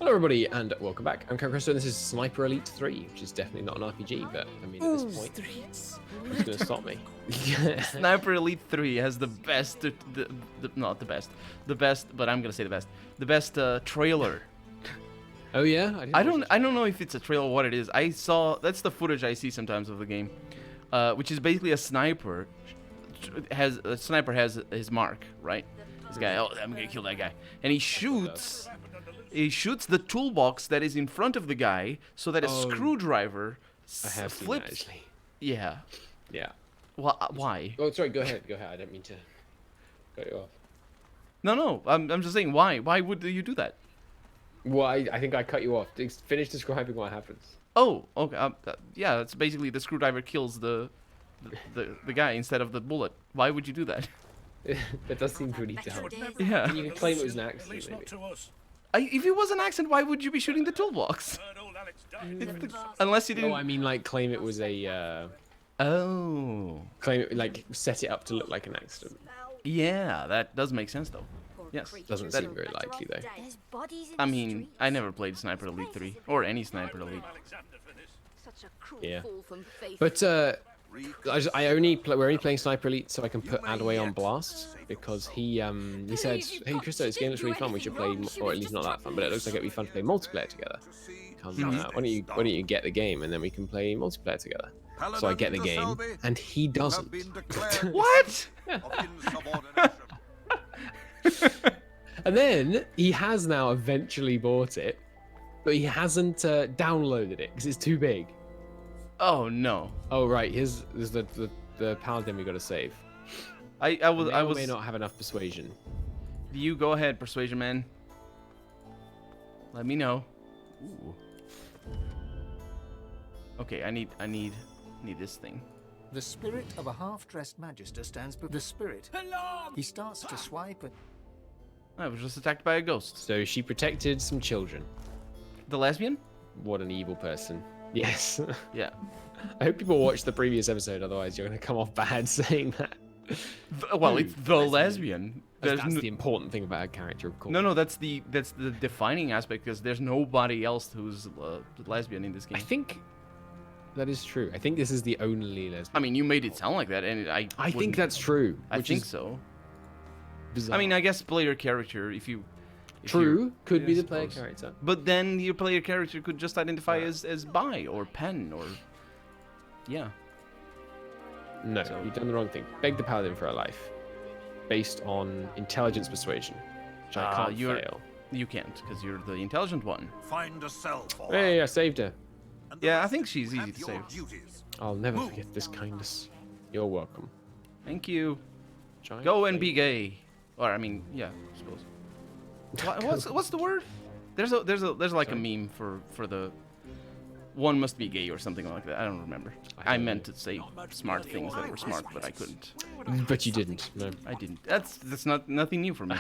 Hello everybody and welcome back. I'm CountCristo and this is Sniper Elite 3, which is definitely not an RPG, but I mean at this point, who's going to stop me? Sniper Elite 3 has the best, not the best, but I'm gonna say the best trailer. Oh yeah? I don't know if it's a trailer or what it is. That's the footage I see sometimes of the game, which is basically a sniper has his mark, right? This guy, oh, I'm gonna kill that guy, and he shoots the toolbox that is in front of the guy so that a screwdriver flips. Actually. Yeah. Yeah. Well, why? Oh, sorry. Go ahead. I don't mean to cut you off. No. I'm just saying, why? Why would you do that? Well, I think I cut you off. Finish describing what happens. Oh, okay. Yeah, it's basically the screwdriver kills the guy instead of the bullet. Why would you do that? That does seem pretty dumb. Yeah. You can claim it was an accident, maybe. If it was an accident, why would you be shooting the toolbox? Unless you didn't. Oh, I mean, like, claim it was a. Claim it, like, set it up to look like an accident. Yeah, that does make sense, though. Yes. Doesn't seem very likely, though. I mean, I never played Sniper Elite 3 or any Sniper Elite. Yeah. But we're only playing Sniper Elite so I can put Adway on blast because he said, hey Christo, this game looks really fun. We should play, or at least not that fun, but it looks like it'd be fun to play multiplayer together. Why don't you get the game and then we can play multiplayer together? So I get the game and he doesn't. What? And then he has now eventually bought it, but he hasn't downloaded it because it's too big. Oh no. Oh right, there's the paladin we got to save. I may not have enough persuasion. You go ahead, persuasion man. Let me know. Ooh. Okay, I need this thing. The spirit of a half-dressed magister stands before the spirit. He starts to swipe and... I was just attacked by a ghost. So she protected some children. The lesbian? What an evil person. Yes. Yeah. I hope people watch the previous episode, otherwise you're going to come off bad saying that. Well, it's the lesbian. That's the important thing about a character, of course. No, that's the defining aspect, because there's nobody else who's lesbian in this game. I think that is true. I think this is the only lesbian. I mean, you made it sound like that, and I think that's true. I think so. Bizarre. I mean, I guess player character, if could be the player character. But then your player character could just identify as bi or pen or... Yeah. No, you've done the wrong thing. Beg the paladin for her life. Based on intelligence persuasion. Which I can't fail. You can't, because you're the intelligent one. Find a cell for Hey, I saved her. Yeah, I think she's easy to save. I'll never forget this kindness. You're welcome. Thank you. Giant Go and be gay. Or, I mean, yeah, I suppose. What's the word? There's like a meme for the one must be gay or something like that. I don't remember. I meant to say smart things that were smart, but I couldn't. But you didn't. No, I didn't. That's nothing new for me.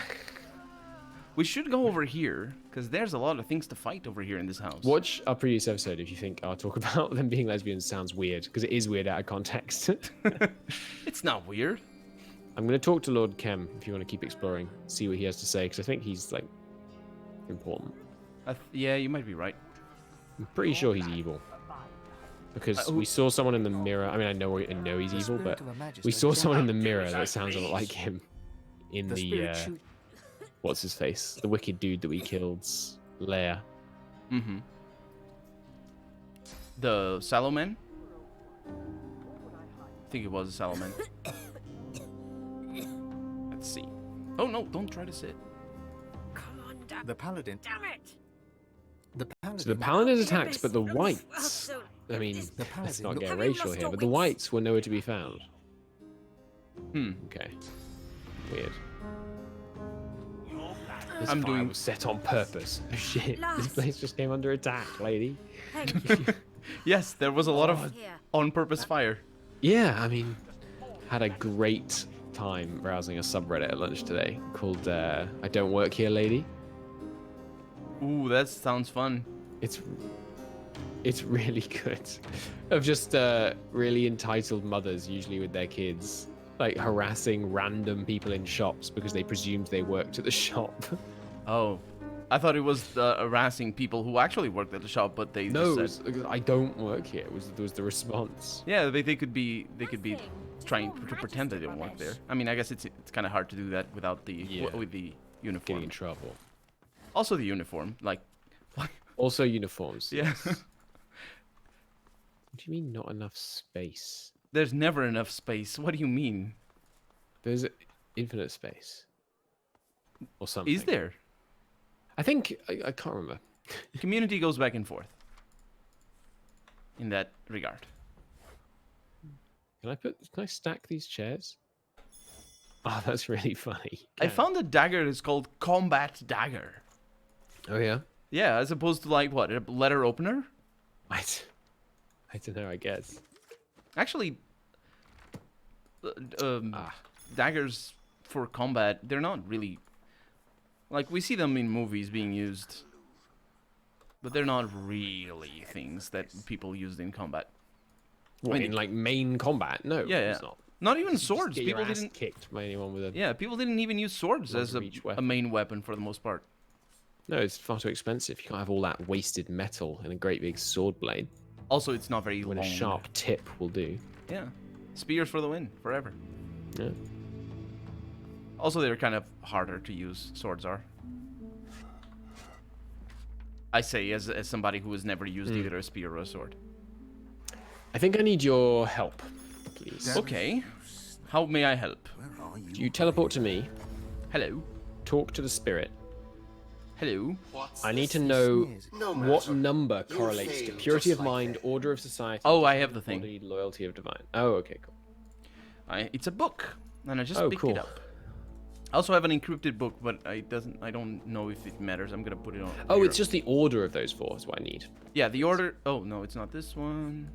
We should go over here because there's a lot of things to fight over here in this house. Watch our previous episode if you think our talk about them being lesbians sounds weird, because it is weird out of context. It's not weird. I'm going to talk to Lord Kem if you want to keep exploring, see what he has to say, because I think he's, like, important. Yeah, you might be right. I'm pretty sure he's evil. Because we saw someone in the mirror. I mean, I know he's evil, but we saw someone in the mirror that sounds a lot like him in the what's his face? The wicked dude that we killed's lair. Mm-hmm. The Saloman? I think it was a Saloman. Let's see. Oh no, don't try to sit. The paladin. Damn it! So the paladin attacks, but the whites... I mean, let's not get racial here, but the whites were nowhere to be found. Okay. Weird. This fire was set on purpose. Oh shit, this place just came under attack, lady. Yes, there was a lot of on-purpose fire. Yeah, I mean, had a great time browsing a subreddit at lunch today called I Don't Work Here, Lady. Ooh, that sounds fun. It's really good. Of just really entitled mothers, usually with their kids, like harassing random people in shops because they presumed they worked at the shop. Oh. I thought it was harassing people who actually worked at the shop, but they No, just said, I don't work here. Was the response. yeah, they could be trying to pretend they don't work there. I mean, I guess it's kind of hard to do that without the with the uniform. Getting in trouble. Also the uniform, like. Also uniforms. Yeah. Yes. What do you mean not enough space? There's never enough space. What do you mean? There's infinite space. Or something. Is there? I think I can't remember. Community goes back and forth. In that regard. Can I stack these chairs? Oh, that's really funny. I found a dagger that's called Combat Dagger. Oh yeah? Yeah, as opposed to like what, a letter opener? I don't know, I guess. Actually, daggers for combat, they're not really... Like, we see them in movies being used, but they're not really things that people used in combat. What, in like main combat? No, yeah, it's not. Not even swords. Get People your ass didn't kicked by anyone with a... Yeah, people didn't even use swords as a main weapon for the most part. No, it's far too expensive. You can't have all that wasted metal in a great big sword blade. Also, it's not very When long. a sharp tip will do. Yeah. Spears for the win, forever. Yeah. Also, they're kind of harder to use, swords are. I say, as somebody who has never used either a spear or a sword. I think I need your help, please. Okay. How may I help? Do you teleport to me? Hello? Talk to the spirit. Hello? I need to know what number correlates to purity of mind, order of society. Oh, I have the thing. Body, loyalty of divine. Oh, okay, cool. It's a book, and I just picked cool. it up. I also have an encrypted book, but I don't know if it matters. I'm gonna put it on. Oh, here. it's just the order of those four is what I need. Yeah, the order. Oh no, it's not this one.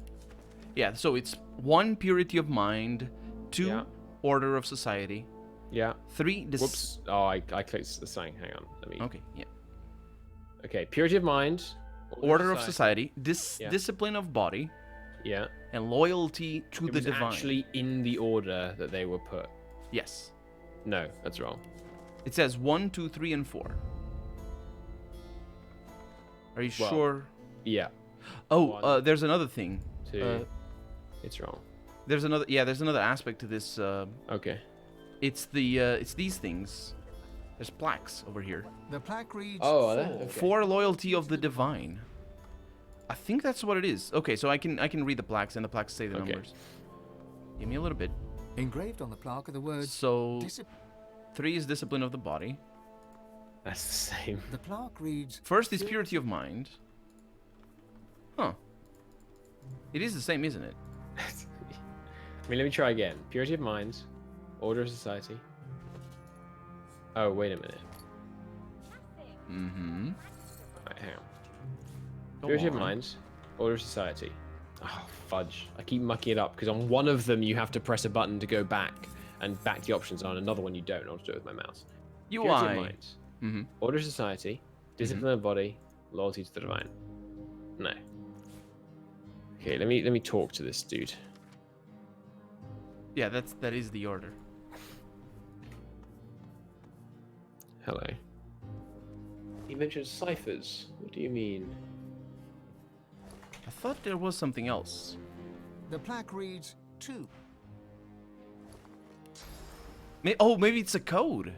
Yeah, so it's 1, purity of mind, 2, order of society. Yeah. 3, Whoops. Oh, I clicked the sign. Hang on. Let me. Okay. Yeah. Okay. Purity of mind. Order of society. Discipline of body. Yeah. And loyalty to It the was divine. actually in the order that they were put. Yes. No, that's wrong. It says 1, 2, 3, and 4. Are you sure? Yeah. Oh, there's another thing. 2. It's wrong. There's another. Yeah, there's another aspect to this. Okay. It's these things. There's plaques over here. The plaque reads Oh, are there? Okay. For loyalty of the divine. I think that's what it is. Okay, so I can read the plaques, and the plaques say the numbers. Give me a little bit. Engraved on the plaque are the words. So 3 is discipline of the body. That's the same. The plaque reads. First is purity of mind. Huh. It is the same, isn't it? I mean, let me try again. Purity of mind, order of society. Oh, wait a minute. Mm-hmm. Right, hang on. Purity of mind, order of society. Oh, fudge. I keep mucking it up because on one of them you have to press a button to go back and back the options on. Another one you don't. I'll just do it with my mouse. UI. Purity of mind, order of society, discipline of body, loyalty to the divine. No. Okay, let me talk to this dude. Yeah, that is the order. Hello. He mentioned ciphers. What do you mean? I thought there was something else. The plaque reads 2. Maybe it's a code.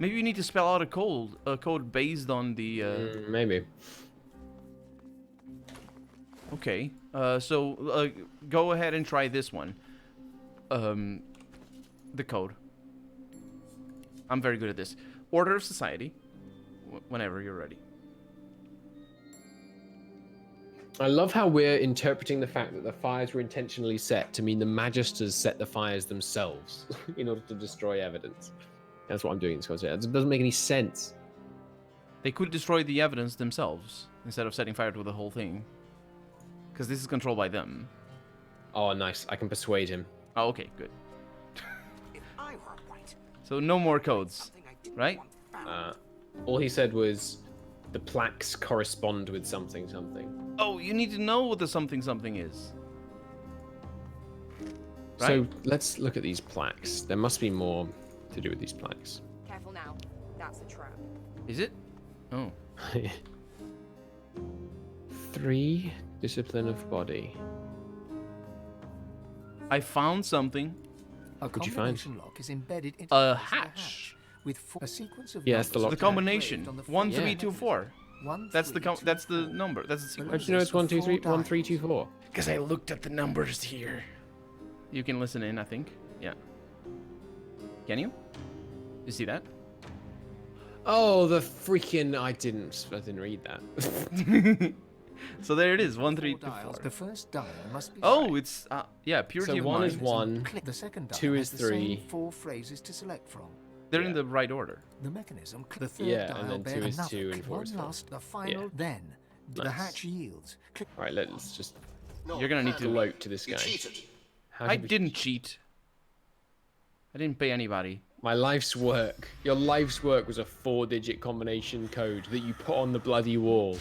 Maybe you need to spell out a code based on the. Maybe. Okay. So go ahead and try this one. The code. I'm very good at this. Order of society. Whenever you're ready. I love how we're interpreting the fact that the fires were intentionally set to mean the Magisters set the fires themselves in order to destroy evidence. That's what I'm doing in this concept. It doesn't make any sense. They could destroy the evidence themselves instead of setting fire to the whole thing. Because this is controlled by them. Oh, nice. I can persuade him. Oh, okay, good. If I were right, So no more codes, right? All he said was the plaques correspond with something. Oh, you need to know what the something is. Right? So let's look at these plaques. There must be more to do with these plaques. Careful now. That's a trap. Is it? Oh. 3 discipline of body. I found something. A What'd you find? combination lock is embedded into A the face of the hatch. with a sequence of Yeah, it's the numbers lock. The Okay. combination. engraved on the 1 front 3 of 2 the 4. That's the 132. number. That's the Below sequence. How'd you know it's this are 1 2 3 4 1 3 2 dials. 4? Because I looked at the numbers here. You can listen in, I think. Yeah. Can you? You see that? Oh, the freaking! I didn't read that. So there it is. 1 Four 3 2 dials. 4. The first dial must be Oh, it's yeah, So purity of 1 mind. is 1. Click. The second dial 2 has is the same 3. 4 phrases to select from. They're Yeah. in the right order. The mechanism. The third Yeah, dial and then bears 2 is another 2 and 4 one is 4. last. The final. Yeah. Then the Nice. hatch yields. Click. All right, let's just You're gonna need to. gloat to this You guy. cheated. How I did we- didn't cheat. I didn't pay anybody. My life's work. Your life's work was a 4-digit combination code that you put on the bloody wall.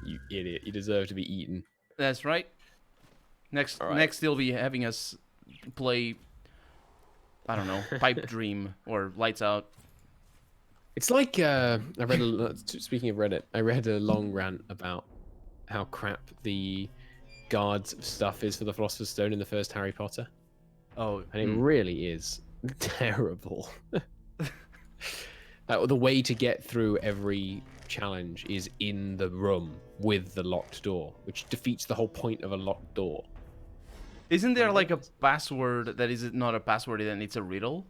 You idiot! You deserve to be eaten. That's right. Next, All right. next they'll be having us play. I don't know, Pipe Dream or Lights Out. It's like I read. Speaking of Reddit, I read a long rant about how crap the guards stuff is for the Philosopher's Stone in the first Harry Potter, Oh, and it really is terrible. The way to get through every challenge is in the room with the locked door, which defeats the whole point of a locked door. isn't there like a password that is not a password and it's a riddle?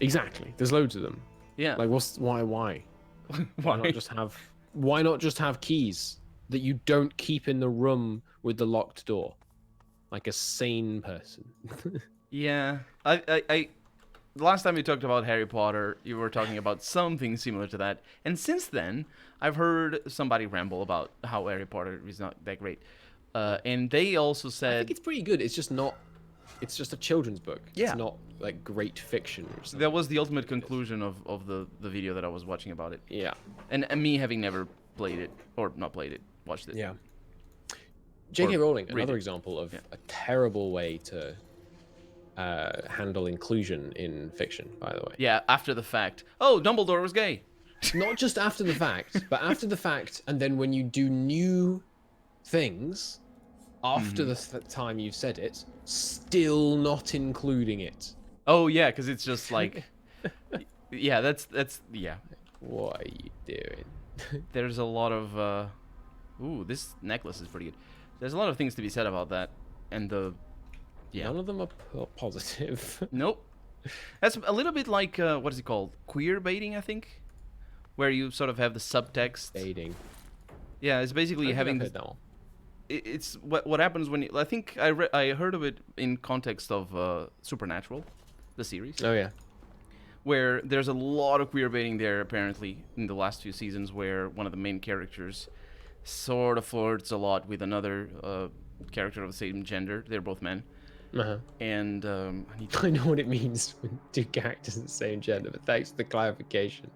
Exactly. There's loads of them. Yeah. Like, why? Why not just have? Why not just have keys that you don't keep in the room with the locked door, like a sane person? Yeah. I the last time we talked about Harry Potter, you were talking about something similar to that. And since then, I've heard somebody ramble about how Harry Potter is not that great. And they also I said think it's pretty good. It's just not. It's just a children's book. Yeah. It's not like great fiction or something. that was the ultimate conclusion of the video that I was watching about it. Yeah. And me having never played it, or not played it, watched it. Yeah. J.K. Or Rowling, read another it. example of Yeah. a terrible way to handle inclusion in fiction, by the way. Yeah, after the fact. Oh, Dumbledore was gay. Not just after the fact, but after the fact, and then when you do new things after the time you've said it, still not including it. Oh yeah, because it's just like, yeah, that's yeah. What are you doing? There's a lot of ooh, this necklace is pretty good. There's a lot of things to be said about that, and the yeah. None of them are positive. Nope. That's a little bit like what is it called? Queer baiting, I think, where you sort of have the subtext. Dating. Yeah, it's basically having heard that one. it's what happens when I think I heard of it in context of Supernatural, the series, Oh yeah. where there's a lot of queer baiting there apparently in the last few seasons, where one of the main characters sort of flirts a lot with another character of the same gender. They're both men, Uh-huh. and I need to I know what it means when two characters of the same gender, but thanks for the clarification.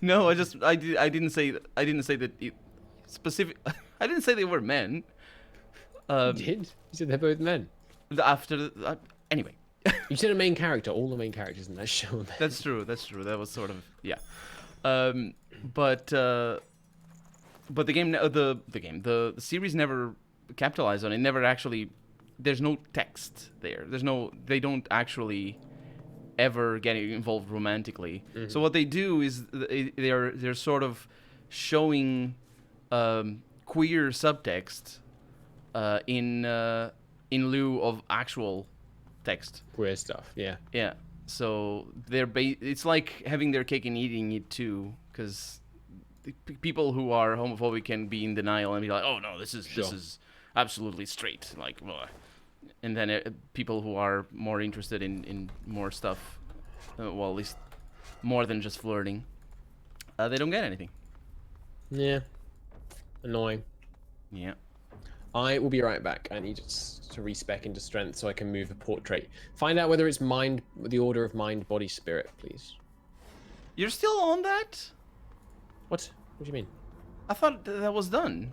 no, I didn't say that it specific. I didn't say they were men. You did? You said they're both men. Anyway, You said a main character. All the main characters in that show are men. that's true. That's true. That was sort of yeah. But the series never capitalized on it. Never actually. There's no text there. They don't actually ever get involved romantically. So what they do is they're sort of showing queer subtext in lieu of actual text. Queer stuff. Yeah. Yeah. So it's like having their cake and eating it too, because people who are homophobic can be in denial and be like, "Oh no, this is absolutely straight." Like, ugh. And then people who are more interested in more stuff, well, at least more than just flirting, they don't get anything. Yeah. Annoying. Yeah. I will be right back. I need to respec into strength so I can move a portrait. Find out whether it's the order of mind, body, spirit, please. You're still on that? What? What do you mean? I thought that was done.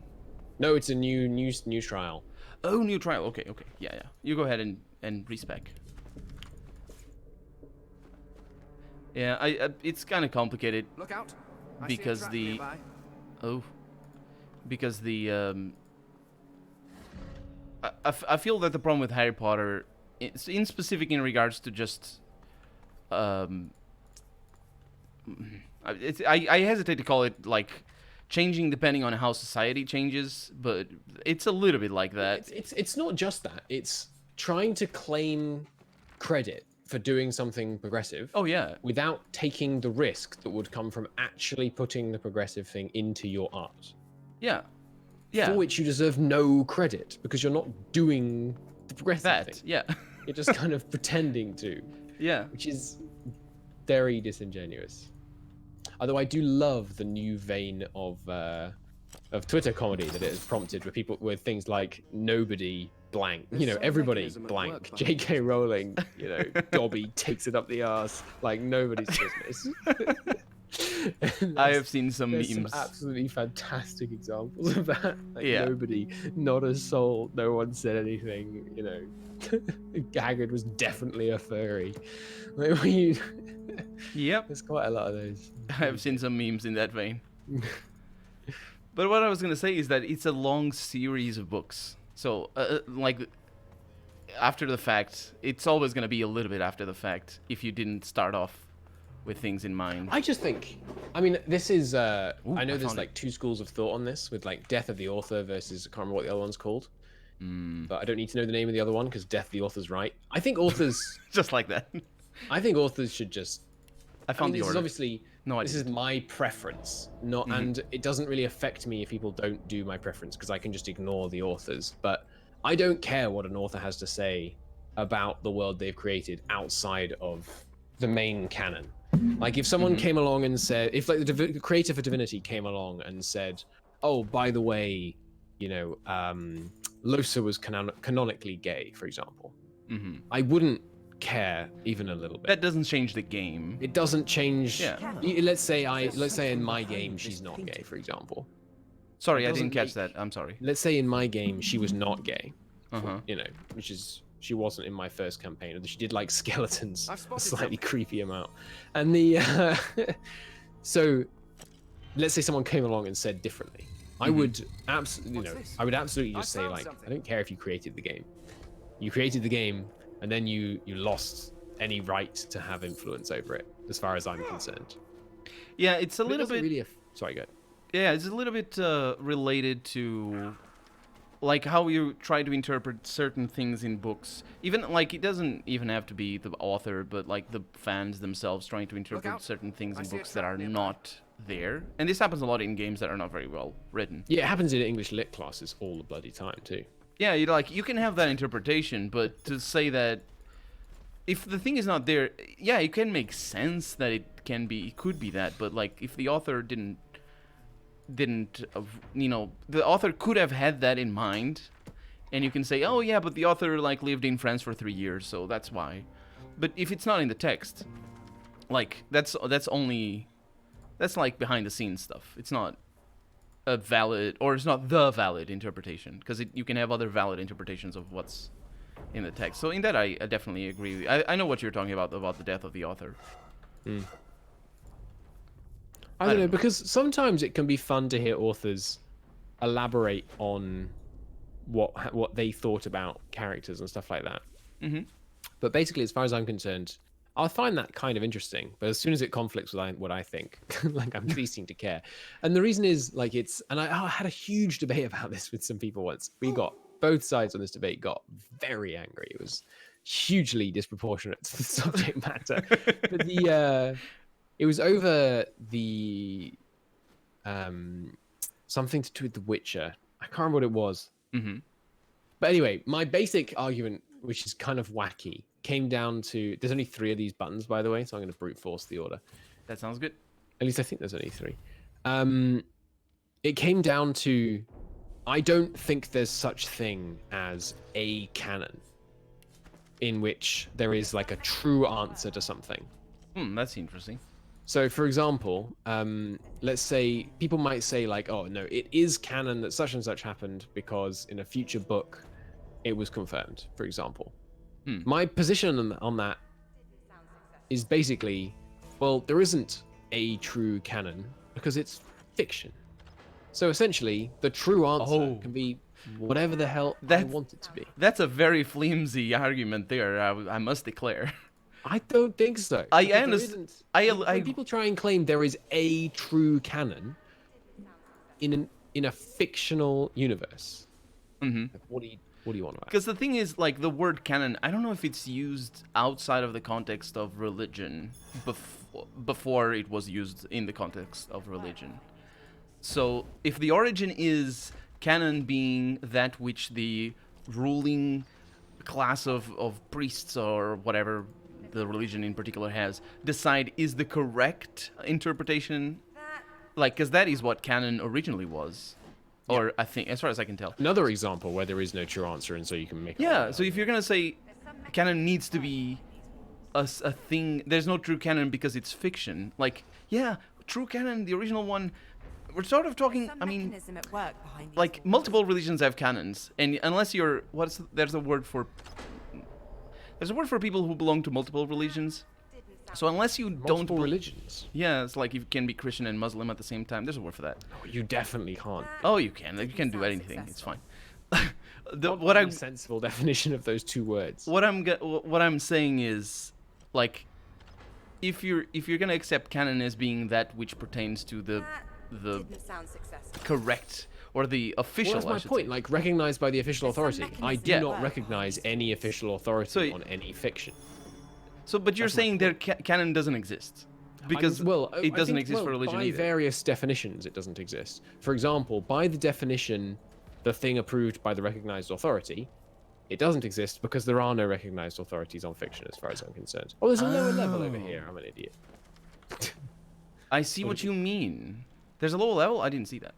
No, it's a new trial. Oh, new trial. Okay. Yeah. You go ahead and respec. Yeah, it's kind of complicated. Look out. because the I feel that the problem with Harry Potter, in specific in regards to just I hesitate to call it like changing depending on how society changes, but it's a little bit like that. It's not just that. It's trying to claim credit for doing something progressive. Oh yeah. Without taking the risk that would come from actually putting the progressive thing into your art. Yeah. Yeah. For which you deserve no credit because you're not doing the progressive thing. Yeah. You're just kind of pretending to. Yeah. Which is very disingenuous. Although I do love the new vein of Twitter comedy that it has prompted with people with things like nobody blank, you know, everybody blank, J.K. Rowling, you know, Dobby takes it up the arse like nobody's business. I have seen some memes. Some absolutely fantastic examples of that. Like yeah. Nobody, not a soul, no one said anything, you know. Hagrid was definitely a furry. Like, yep. There's quite a lot of those. I've seen some memes in that vein. But what I was going to say is that it's a long series of books. So, like, after the fact, it's always going to be a little bit after the fact if you didn't start off with things in mind. I just think, I mean, this is, I know there's found like two schools of thought on this with like death of the author versus, I can't remember what the other one's called. But I don't need to know the name of the other one because death of the author's right. I think authors... just like that. I think authors should just... I found the this order. Is obviously, no, this is my preference, not, and it doesn't really affect me if people don't do my preference because I can just ignore the authors. But I don't care what an author has to say about the world they've created outside of the main canon. Like if someone came along and said, if like the creator for Divinity came along and said, oh, by the way, you know, Losa was canonically gay, for example, I wouldn't care even a little bit. That doesn't change the game. It doesn't change. Yeah. Let's say in my game she's not gay, for example. Sorry, I didn't catch that. I'm sorry. Let's say in my game she was not gay. Uh-huh. You know, which is she wasn't in my first campaign. Although she did like skeletons a slightly creepy amount. And the so let's say someone came along and said differently. I would absolutely, I would absolutely just say like, I don't care if you created the game. You created the game, and then you lost any right to have influence over it, as far as I'm concerned. Yeah, it's a little bit. Really sorry, go ahead. Yeah, it's a little bit related to, like how you try to interpret certain things in books. Even like it doesn't even have to be the author, but like the fans themselves trying to interpret certain things in books that are not there. And this happens a lot in games that are not very well written. Yeah, it happens in English lit classes all the bloody time too. Yeah, you can have that interpretation, but to say that if the thing is not there, yeah, it can make sense that it could be that, but like if the author didn't you know, the author could have had that in mind, and you can say, oh yeah, but the author like lived in France for 3 years, so that's why. But if it's not in the text, like that's like behind the scenes stuff. It's not a valid, or it's not the valid interpretation, because you can have other valid interpretations of what's in the text. So in that, I definitely agree with you. I know what you're talking about the death of the author. I don't know, because sometimes it can be fun to hear authors elaborate on what they thought about characters and stuff like that. But basically, as far as I'm concerned, I find that kind of interesting. But as soon as it conflicts with what I think, like I'm ceasing to care. And the reason is like and I had a huge debate about this with some people once. Both sides on this debate got very angry. It was hugely disproportionate to the subject matter. But it was over the something to do with The Witcher. I can't remember what it was. But anyway, my basic argument, which is kind of wacky, came down to, there's only 3 of these buttons, by the way, so I'm going to brute force the order. That sounds good. At least I think there's only 3. It came down to, I don't think there's such thing as a canon in which there is like a true answer to something. That's interesting. So, for example, let's say people might say like, oh, no, it is canon that such and such happened because in a future book it was confirmed, for example. My position on that is basically, well, there isn't a true canon because it's fiction. So essentially, the true answer Oh. can be whatever the hell I That's- want it to be. That's a very flimsy argument there, I must declare. I don't think so. I because there understand. isn't- when people try and claim there is a true canon in a fictional universe, what do you want about? Because the thing is, like, the word canon, I don't know if it's used outside of the context of religion before it was used in the context of religion. So, if the origin is canon being that which the ruling class of priests or whatever the religion in particular has decide is the correct interpretation, like, because that is what canon originally was. Or I think, as far as I can tell. Another example where there is no true answer, and so you can make. Yeah, so if you're gonna say canon needs to be a thing, there's no true canon because it's fiction. Like, yeah, true canon, the original one, we're sort of talking, I mean, like, multiple religions have canons, and unless you're, there's a word for people who belong to multiple religions. So unless you Multiple religions. Yeah, it's like you can be Christian and Muslim at the same time. There's a word for that. Oh, you definitely can't. Oh, you can. You can do anything. It's fine. What a sensible definition of those two words. What I'm saying is, like, if you're gonna accept canon as being that which pertains to the correct or the official. Well, that's my point. Like, recognized by the official authority. I do not recognize any official authority on any fiction. So, but you're saying their canon doesn't exist because it doesn't exist for religion by either. various definitions, it doesn't exist. For example, by the definition, the thing approved by the recognized authority, it doesn't exist because there are no recognized authorities on fiction, as far as I'm concerned. Oh, there's a lower level over here. I'm an idiot. I see what you mean. There's a lower level? I didn't see that.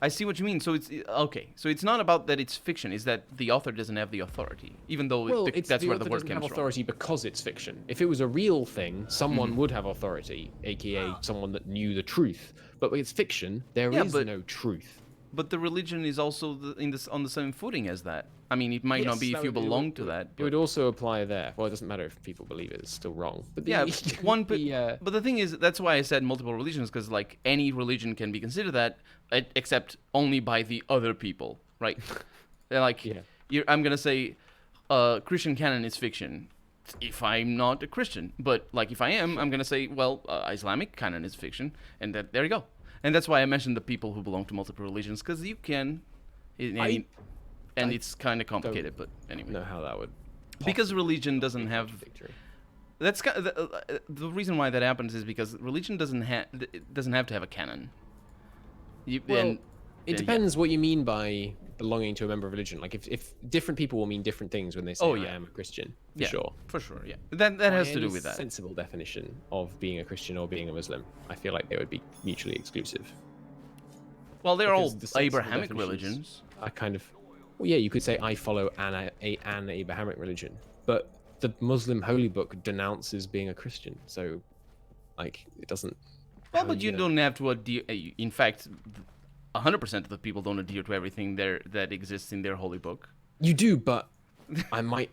I see what you mean. So it's okay. So it's not about that it's fiction. It's that the author doesn't have the authority, even though that's where the word doesn't comes have from. authority because it's fiction. If it was a real thing, someone would have authority, aka someone that knew the truth. But with fiction, there is no truth. But the religion is also on the same footing as that. I mean, it might not be if you belong to that. It would also apply there. Well, it doesn't matter if people believe it; it's still wrong. But but the thing is, that's why I said multiple religions, because like any religion can be considered that, except only by the other people, right? I'm gonna say, Christian canon is fiction, if I'm not a Christian. But like if I am, I'm gonna say, well, Islamic canon is fiction, and there you go. And that's why I mentioned the people who belong to multiple religions, because you can, and it's kind of complicated, but anyway. Know how that would. Because religion doesn't have. That's the reason why that happens is because religion doesn't have to have a canon. It depends what you mean by belonging to a member of religion. Like if different people will mean different things when they say I am a Christian. For sure. Yeah, that has to do with that. Sensible definition of being a Christian or being a Muslim. I feel like they would be mutually exclusive. Well, they're all Abrahamic religions. I kind of. Well, yeah, you could say I follow an Abrahamic religion, but the Muslim holy book denounces being a Christian, so like it doesn't. Well, but you don't have to adhere. In fact, 100% of the people don't adhere to everything that exists in their holy book. You do, but I might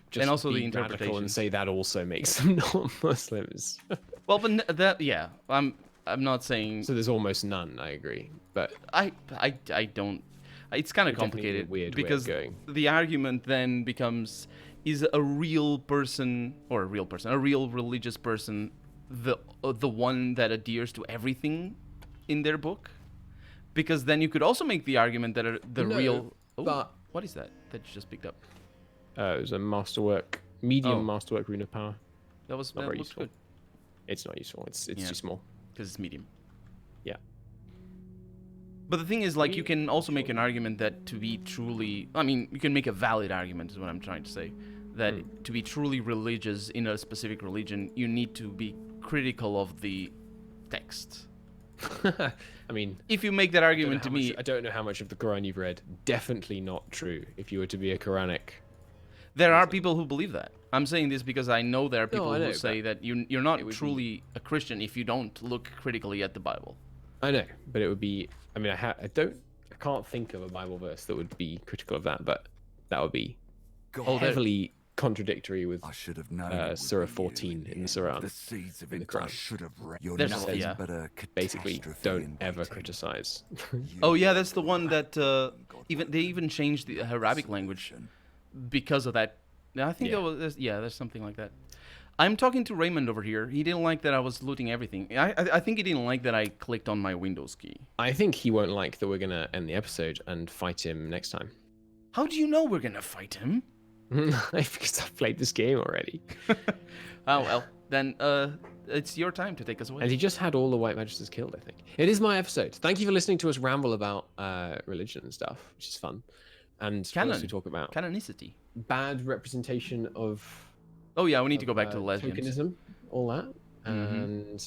just and also be the interpretation radical and say that also makes them non-Muslims. Well, but I'm not saying. So there's almost none. I agree, but I don't. It's kind of complicated because the argument then becomes: is a real person or a real religious person, the one that adheres to everything in their book? Because then you could also make the argument that real. Oh, but what is that you just picked up? It was a masterwork, masterwork rune of power. That was not very useful. Good. It's not useful. It's too small. Because it's medium. Yeah. But the thing is, like, you can also make an argument that to be truly, I mean, you can make a valid argument, is what I'm trying to say, that to be truly religious in a specific religion, you need to be critical of the text. I mean, if you make that argument to me, I don't know how much of the Quran you've read. Definitely not true. If you were to be a Quranic, there are people who believe that. I'm saying this because I know there are people who say that you're not truly a Christian if you don't look critically at the Bible. I know, but it would be. I mean, I can't think of a Bible verse that would be critical of that, but that would be heavily contradictory with I should have known Surah 14 in the Quran. The seeds of in the it I Quran. should have read. You're There's- nothing yeah. but a Basically, catastrophe don't in ever waiting. criticize. Oh yeah, that's the one that they even changed the Arabic language because of that. I think Yeah. there's something like that. I'm talking to Raymond over here. He didn't like that I was looting everything. I think he didn't like that I clicked on my Windows key. I think he won't like that we're gonna end the episode and fight him next time. How do you know we're gonna fight him? Because I've played this game already. Oh well, then it's your time to take us away. And he just had all the White Magisters killed, I think. It is my episode. Thank you for listening to us ramble about religion and stuff, which is fun. And what else we talk about? Canonicity. Bad representation of Oh yeah, we need to go back to the lesbians. tokenism, all that. And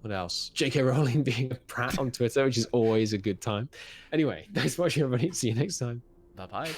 what else? J.K. Rowling being a prat on Twitter, which is always a good time. Anyway, thanks for watching, everybody. See you next time. Bye bye.